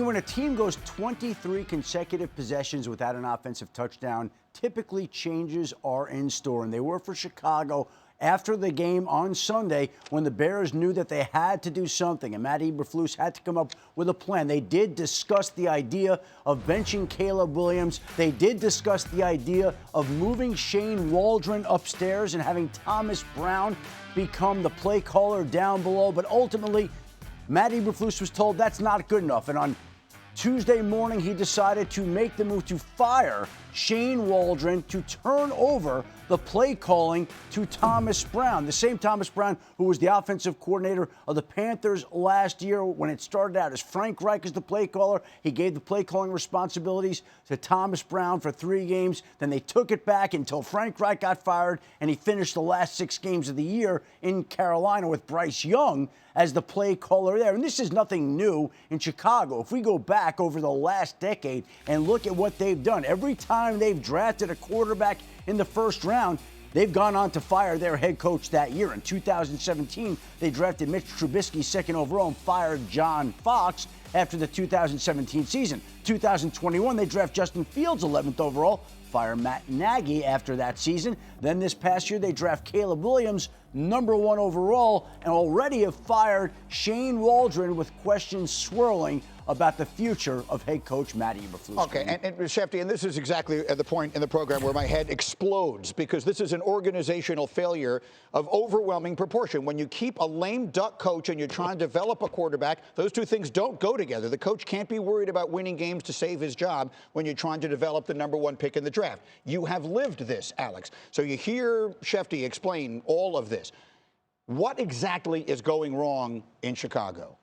when a team goes 23 consecutive possessions without an offensive touchdown, typically changes are in store, and they were for Chicago after the game on Sunday when the Bears knew that they had to do something, and Matt Eberflus had to come up with a plan. They did discuss the idea of benching Caleb Williams. They did discuss the idea of moving Shane Waldron upstairs and having Thomas Brown become the play caller down below, but ultimately, Matt Eberflus was told that's not good enough, and on Tuesday morning, he decided to make the move to fire Shane Waldron to turn over the play calling to Thomas Brown, the same Thomas Brown who was the offensive coordinator of the Panthers last year when it started out as Frank Reich as the play caller. He gave the play calling responsibilities to Thomas Brown for 3 games. Then they took it back until Frank Reich got fired, and he finished the last 6 games of the year in Carolina with Bryce Young as the play caller there. And this is nothing new in Chicago. If we go back over the last decade and look at what they've done, every time they've drafted a quarterback in the first round, they've gone on to fire their head coach that year. In 2017, they drafted Mitch Trubisky 2nd overall and fired John Fox after the 2017 season. 2021, they draft Justin Fields 11th overall, fire Matt Nagy after that season. Then this past year, they draft Caleb Williams, number 1 overall, and already have fired Shane Waldron with questions swirling about the future of head coach Matt Eberflus. Okay, and Schefty, and this is exactly at the point in the program where my head explodes, because this is an organizational failure of overwhelming proportion. When you keep a lame duck coach and you're trying to develop a quarterback, those two things don't go together. The coach can't be worried about winning games to save his job when you're trying to develop the number 1 pick in the draft. You have lived this, Alex. So you hear Schefty explain all of this. What exactly is going wrong in Chicago?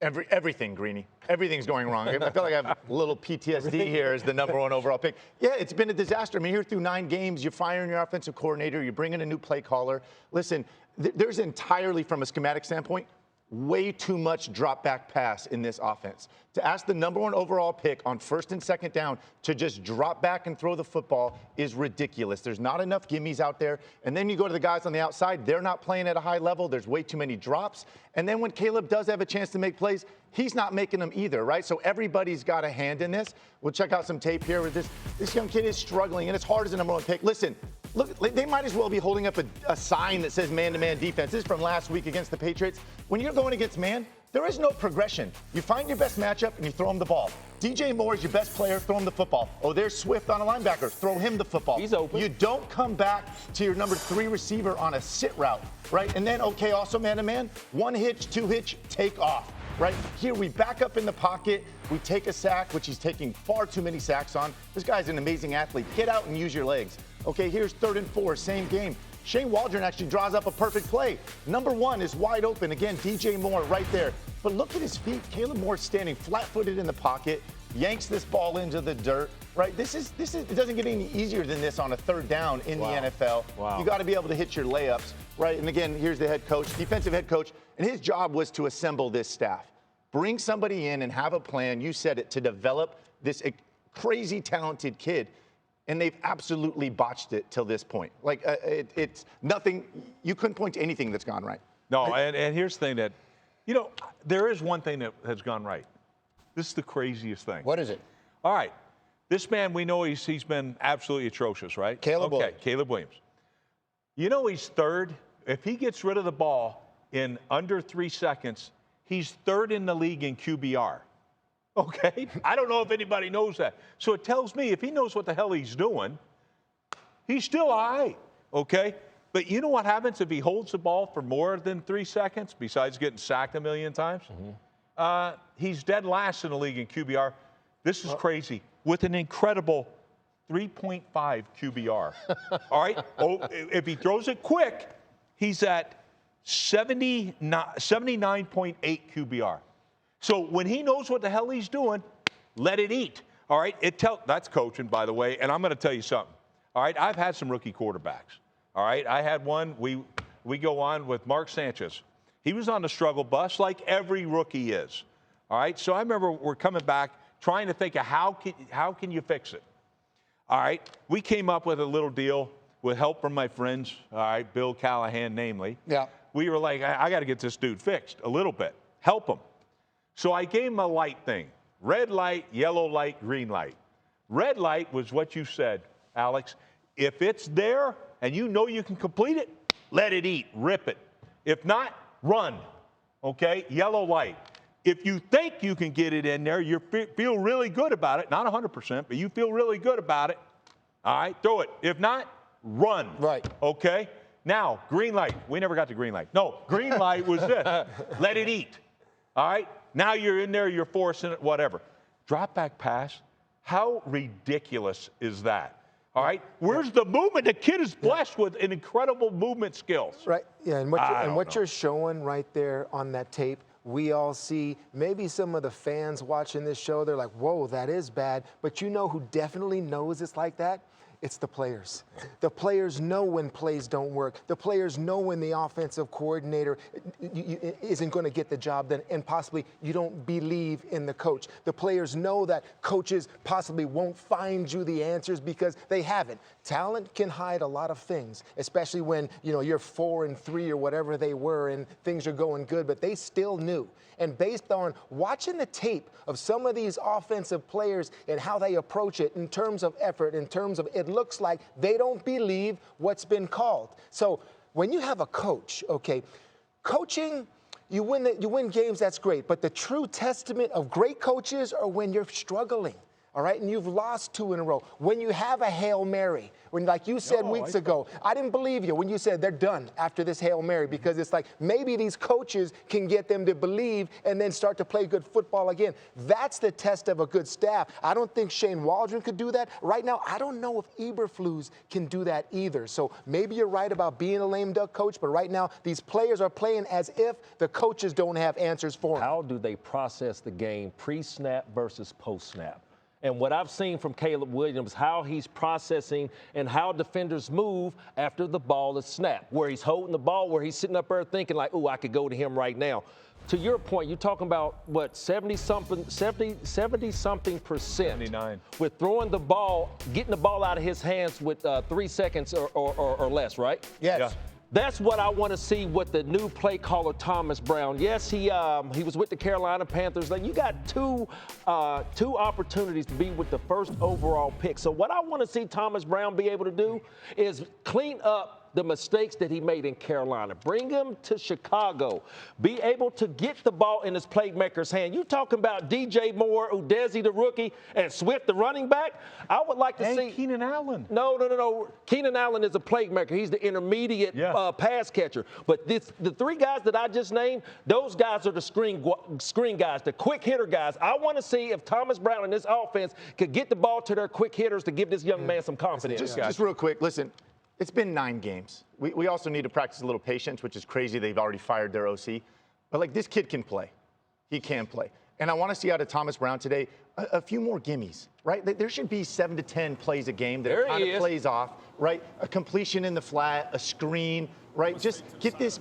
Everything, Greeny. Everything's going wrong. I feel like I have a little PTSD here as the number 1 overall pick. Yeah, it's been a disaster. I mean, here through 9 games, you're firing your offensive coordinator, you're bringing a new play caller. Listen, there's entirely, from a schematic standpoint, way too much drop back pass in this offense. To ask the number 1 overall pick on 1st and 2nd down to just drop back and throw the football is ridiculous. There's not enough gimmies out there. And then you go to the guys on the outside, they're not playing at a high level. There's way too many drops. And then when Caleb does have a chance to make plays, he's not making them either, right? So everybody's got a hand in this. We'll check out some tape here where this young kid is struggling, and it's hard as a number 1 pick. Listen, look, they might as well be holding up a sign that says man-to-man defense. This is from last week against the Patriots. When you're going against man, there is no progression. You find your best matchup and you throw him the ball. DJ Moore is your best player, throw him the football. Oh, there's Swift on a linebacker, throw him the football. He's open. You don't come back to your number 3 receiver on a sit route, right? And then, okay, also man-to-man, 1 hitch, 2 hitch, take off, right? Here we back up in the pocket, we take a sack, which he's taking far too many sacks on. This guy's an amazing athlete. Get out and use your legs. Okay, here's 3rd and 4, same game. Shane Waldron actually draws up a perfect play. Number 1 is wide open. Again, DJ Moore right there. But look at his feet. Caleb Moore standing flat-footed in the pocket, yanks this ball into the dirt, right? This is it doesn't get any easier than this on a 3rd down in the NFL. Wow. You got to be able to hit your layups, right? And again, here's the head coach, defensive head coach, and his job was to assemble this staff. Bring somebody in and have a plan, you said it, to develop this crazy talented kid. And they've absolutely botched it till this point. Like, it's nothing. You couldn't point to anything that's gone right. No, and here's the thing that, you know, there is one thing that has gone right. This is the craziest thing. What is it? All right. This man, we know he's been absolutely atrocious, right? Caleb Williams. Okay, Caleb Williams. You know he's 3rd. If he gets rid of the ball in under 3 seconds, he's 3rd in the league in QBR. Okay? I don't know if anybody knows that. So it tells me if he knows what the hell he's doing, he's still all right, okay? But you know what happens if he holds the ball for more than 3 seconds, besides getting sacked a million times? He's dead last in the league in QBR. This is crazy. With an incredible 3.5 QBR. All right? Oh, if he throws it quick, he's at 79.8 QBR. So when he knows what the hell he's doing, let it eat. All right? That's coaching, by the way, and I'm going to tell you something. All right? I've had some rookie quarterbacks. All right? I had one. We go on with Mark Sanchez. He was on the struggle bus like every rookie is. All right? So I remember we're coming back trying to think of how can you fix it. All right? We came up with a little deal with help from my friends, all right, Bill Callahan namely. Yeah. We were like, I got to get this dude fixed a little bit. Help him. So I gave him a light thing. red light, yellow light, green light. Red light was what you said, Alex. If it's there and you know you can complete it, let it eat, rip it. If not, run, okay? Yellow light. If you think you can get it in there, you feel really good about it, not 100%, but you feel really good about it, all right, throw it. If not, run. Right. Okay? Now, green light. We never got to green light. No, green light was this. Let it eat. All right? Now you're in there, you're forcing it, whatever. Drop back pass. How ridiculous is that? All right? Where's the movement? The kid is blessed with an incredible movement skills. Right. Yeah, and what you're showing right there on that tape, we all see, maybe some of the fans watching this show, they're like, whoa, that is bad. But you know who definitely knows it's like that? It's the players. The players know when plays don't work. The players know when the offensive coordinator isn't going to get the job done, and possibly you don't believe in the coach. The players know that coaches possibly won't find you the answers because they haven't. Talent can hide a lot of things, especially when you're 4-3 or whatever they were and things are going good, but they still knew. And based on watching the tape of some of these offensive players and how they approach it in terms of effort, in terms of it looks like they don't believe what's been called. So when you have a coach, okay, coaching, you win games, that's great. But the true testament of great coaches are when you're struggling. All right, and you've lost 2 in a row. When you have a Hail Mary, when, like you said weeks ago, I didn't believe you when you said they're done after this Hail Mary, because it's like maybe these coaches can get them to believe and then start to play good football again. That's the test of a good staff. I don't think Shane Waldron could do that. Right now, I don't know if Eberflus can do that either. So maybe you're right about being a lame duck coach, but right now these players are playing as if the coaches don't have answers for them. How do they process the game pre-snap versus post-snap? And what I've seen from Caleb Williams, how he's processing and how defenders move after the ball is snapped, where he's holding the ball, where he's sitting up there thinking like, oh, I could go to him right now. To your point, you're talking about, what, 70-something percent 79. with throwing the ball, getting the ball out of his hands with 3 seconds or less, right? Yes. Yeah. That's what I want to see with the new play caller, Thomas Brown. Yes, he was with the Carolina Panthers. Like, you got two opportunities to be with the first overall pick. So what I want to see Thomas Brown be able to do is clean up the mistakes that he made in Carolina. Bring him to Chicago. Be able to get the ball in his playmaker's hand. You talking about DJ Moore, Udeze the rookie, and Swift the running back? I would like to see Keenan Allen. No. Keenan Allen is a playmaker. He's the intermediate pass catcher. But the 3 guys that I just named, those guys are the screen guys, the quick hitter guys. I want to see if Thomas Brown and this offense could get the ball to their quick hitters to give this young man some confidence. Just real quick, listen. It's been 9 games. We also need to practice a little patience, which is crazy. They've already fired their OC. But, like, this kid can play. He can play. And I want to see out of Thomas Brown today a few more gimmies, right? There should be 7 to 10 plays a game that kind of plays off, right? A completion in the flat, a screen, right? Just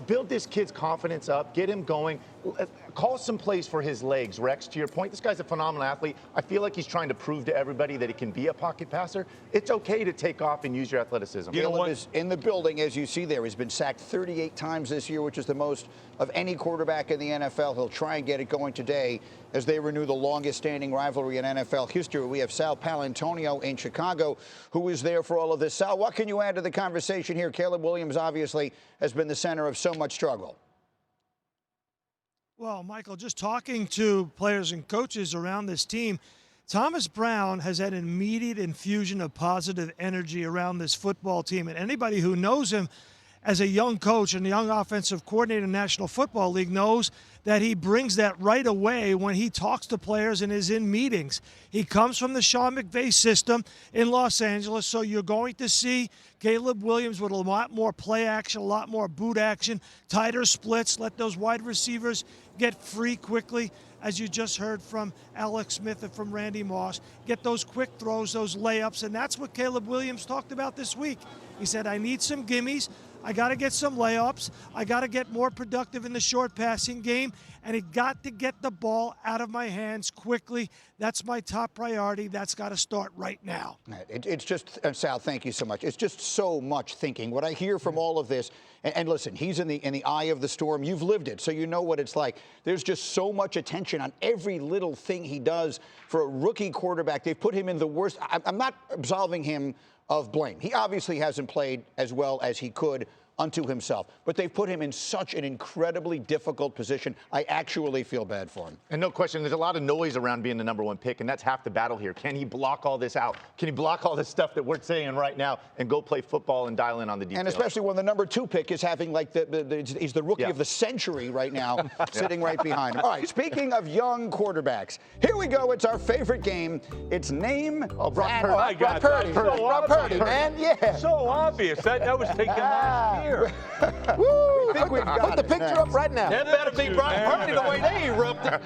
build this kid's confidence up, get him going. Call some plays for his legs, Rex. To your point, this guy's a phenomenal athlete. I feel like he's trying to prove to everybody that he can be a pocket passer. It's okay to take off and use your athleticism. Caleb is in the building, as you see there. He's been sacked 38 times this year, which is the most of any quarterback in the NFL. He'll try and get it going today as they renew the longest-standing rivalry in NFL history. We have Sal Paolantonio in Chicago, who is there for all of this. Sal, what can you add to the conversation here? Caleb Williams obviously has been the center of so much struggle. Well, Michael, just talking to players and coaches around this team, Thomas Brown has had an immediate infusion of positive energy around this football team. And anybody who knows him as a young coach and a young offensive coordinator in the National Football League knows that he brings that right away when he talks to players and is in meetings. He comes from the Sean McVay system in Los Angeles, so you're going to see Caleb Williams with a lot more play action, a lot more boot action, tighter splits, let those wide receivers get free quickly, as you just heard from Alex Smith and from Randy Moss. Get those quick throws, those layups, and that's what Caleb Williams talked about this week. He said, I need some gimmies. I got to get some layups. I got to get more productive in the short passing game. And it got to get the ball out of my hands quickly. That's my top priority. That's got to start right now. It's just, Sal, thank you so much. It's just so much thinking. What I hear from all of this, and listen, he's in the eye of the storm. You've lived it, so you know what it's like. There's just so much attention on every little thing he does for a rookie quarterback. They've put him in the worst. I'm not absolving him of blame. He obviously hasn't played as well as he could unto himself, but they've put him in such an incredibly difficult position. I actually feel bad for him. And no question, there's a lot of noise around being the #1 pick, and that's half the battle here. Can he block all this out? Can he block all this stuff that we're saying right now and go play football and dial in on the details? And especially when the #2 pick is having like he's the rookie of the century right now, sitting right behind him. All right, speaking of young quarterbacks, here we go. It's our favorite game. It's name Brock Purdy. Brock Purdy. Brock Purdy, man. Yeah. So obvious. That was taken last year. Woo! I think we've got Put the picture up right now. That better be Brock Purdy the way they erupted.